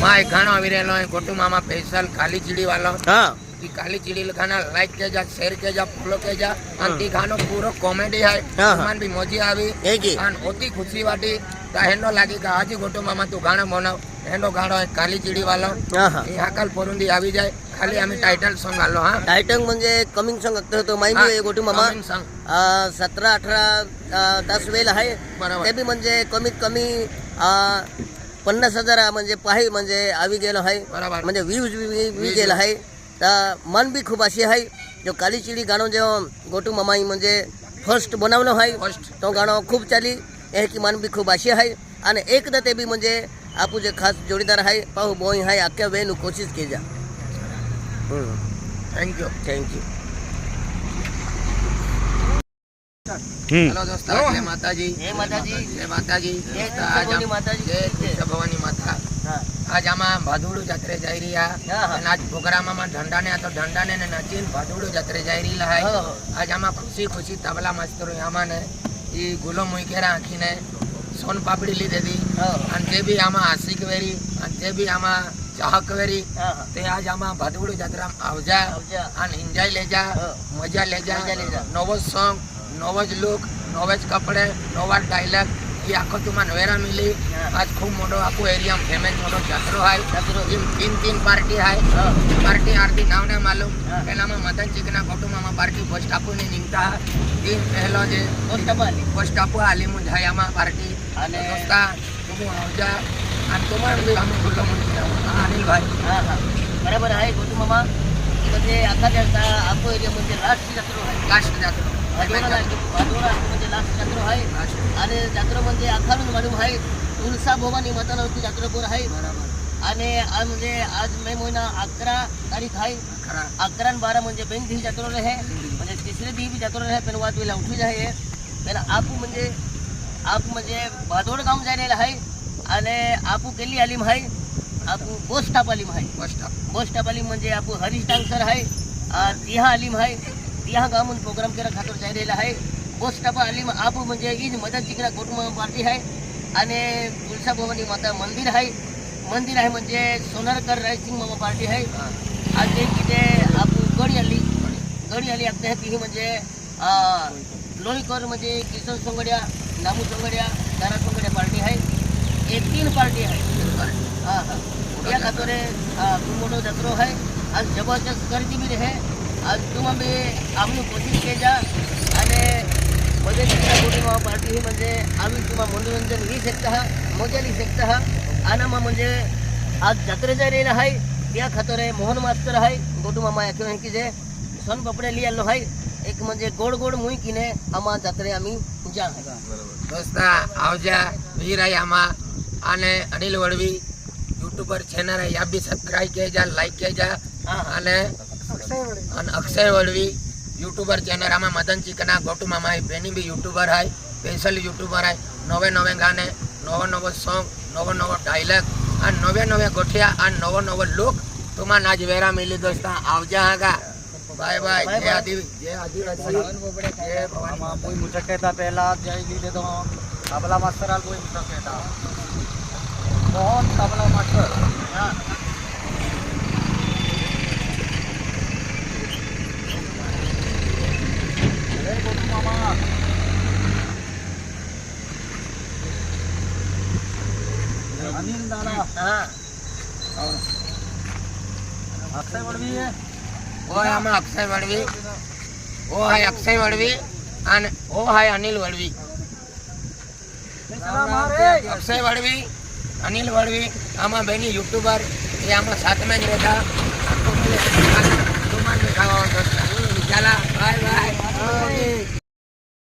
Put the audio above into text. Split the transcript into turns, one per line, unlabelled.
માં એક ગાણો આવી રહેલો है गोटू मामा स्पेशल काली चिड़ी वाला
हाँ
ई काली चिड़ी गाना लाइक के जा शेयर के जा फॉलो के जा अंती गानो पूरो कॉमेडी है मन भी मजी आवी अन ओती खुशी वाटी ता हेनो लागी का आज गोटू मामा तू गाना बनाव हेनो गाणो है काली चिड़ी वाला ई हाकल पोरुंदी आवी जाय खाली आम्ही टायटल सॉन्ग आलो हा
टायटल म्हणजे कमिंग सॉन्ग असतं तो माहिती गोटू मामा 17-18-10 वेळ आहे ते बी म्हणजे कमीत कमी 50,000 म्हणजे पाही म्हणजे आवी गेलो आहे म्हणजे व्ह्यूज बी गेला आहे तर मन बी खूप अशी आहे जो काली चिड़ी गाणं जो गोटू मामाई म्हणजे फर्स्ट बनवलं आहे तो गाणं खूप चाली हे की मन बी खूप अशी आहे आणि एकदा ते बी म्हणजे आपू जे खास जोडीदार आहे पाहू बोई आहे अख्ख्या वेळेनु कोशिश केजा
थँक्यू हेलो दोस्तों जय माताजी
जय माताजी
जय माताजी
आज माताजी
जय भवानी माता आज आमा भादुडू जात्रे जाई रही है आज प्रोग्राम में ढंडाने तो ढंडाने ने नाचीन भादुडू जात्रे जाई रही है आज आमा खुशी खुशी तबला मास्तर आमा ने ई गुलो मुईकेरा आखी ने सोन पापड़ी ली दे दी अन जे भी आमा आशिक वेरी अन जे भी आमा चाहक वेरी ते आज आमा भादुडू जात्रा आवजा अन एंजॉय ले जा मजा ले जा नवो सॉन्ग नवज लुक नवज कपड़े नवा डायलॉग ये आखो तुम्हारा नवेरा मिली आज खूब मोटो आपको एरिया में फेमस मोटो जात्रो है तीन पार्टी है पार्टी आरती नाव ने मालूम पहला में मदन चिकना गोटू मामा पार्टी फर्स्ट आपू ने निकता दिन पहलो जे फर्स्ट आपू आली मुझाया मा पार्टी दोस्ता तुम आवजा आणि तुम्हाला भी आम्ही बोललो म्हणतो अनिल भाई
बरोबर आहे गोटू मामा म्हणजे आता त्याचा आपो एरिया म्हणजे लास्ट जात्रो म्हणजे लास्ट जात्रो आहे आणि जात्रो म्हणजे अखारून मालूम आहे तुलसा भवानी मातावरती जात्रोपूर आहे आणि आज म्हणजे आज मे महिना 11 तारीख आहे 11 आणि 12 म्हणजे बेन दी जात्रो रहे म्हणजे तिसरे दी भी जात्रो रहे पेन वाद वेला उठी जाए पेन आपू म्हणजे भादोड गाव जायला आहे आणि आपू केली आलीम आहे आपू बोस्टाप आलीम आहे बोस्टाप आलीम म्हणजे आपू हरीश डांसर आहे तिहा आलीम आहे तिहा गावून प्रोग्राम केला खातर जायला आहे बोस्टाप आलीम आपू म्हणजे ईज मदत जिकरा गोटू पार्टी आहे आणि तुलसा भवानी माता मंदिर आहे म्हणजे सोनारकर रायसिंग मामा पार्टी आहे आज किती आपू गडी आली आपल्या ती म्हणजे लोणीकर म्हणजे किसन सोंगड्या नामू सोंगड्या दारा सोंगड्या पार्टी आहे एक 3 पार्टी आहे या खातोरे खूप मोठो जत्रो आहे आज जबरदस्त गर्दी भी रहे आज तुम भी आपली कोशिश के जा आणि मजे गोटी मामा पार्टी ही म्हणजे आम्ही तुम्हाला मनोरंजन घेऊ शकता मजा लिहू शकता आणि मग म्हणजे आज जत्रे जाय रेला आहे त्या खातोरे मोहन मास्तर आहे गोटू मामा याचं की जे सोन पपडे लिहिलो आहे एक म्हणजे गोड मुई किने आम्हा जत्रे आम्ही जा
दोस्ता आवजा वीर आहे आम्हा અને અનિલ વડવી યુટ્યુબર ચેનલ है आप भी सब्सक्राइब किया जा लाइक किया जा અને અક્ષય વડવી યુટ્યુબર ચેનલ આમાં મદન ચિકના ગોટુ મામા है बेनी भी यूट्यूबर है स्पेशल यूट्यूबर है नवे गाने नवो सॉन्ग नवो डायलॉग और नवे गोठिया और नवो लुक तुम्हारा आज वेरा मिली दोस्ता आवजा हागा बाय बाय जय आदिवासी जय भवानी
कोई मुझे कहता पहला जय लीधे तो तबला मास्टर आल कोई मुझे कहता मोहन तबला मास्टर गोटू मामा अनिल दादा अक्षय वडवी है
वो है आमा अक्षय वडवी वो है अक्षय वडवी और वो है अनिल वडवी अक्षय वडवी अनिल वडवी आमा बेनी यूट्यूबर ये आमा साथ में रहता तुम्हारे खावा चला बाय बाय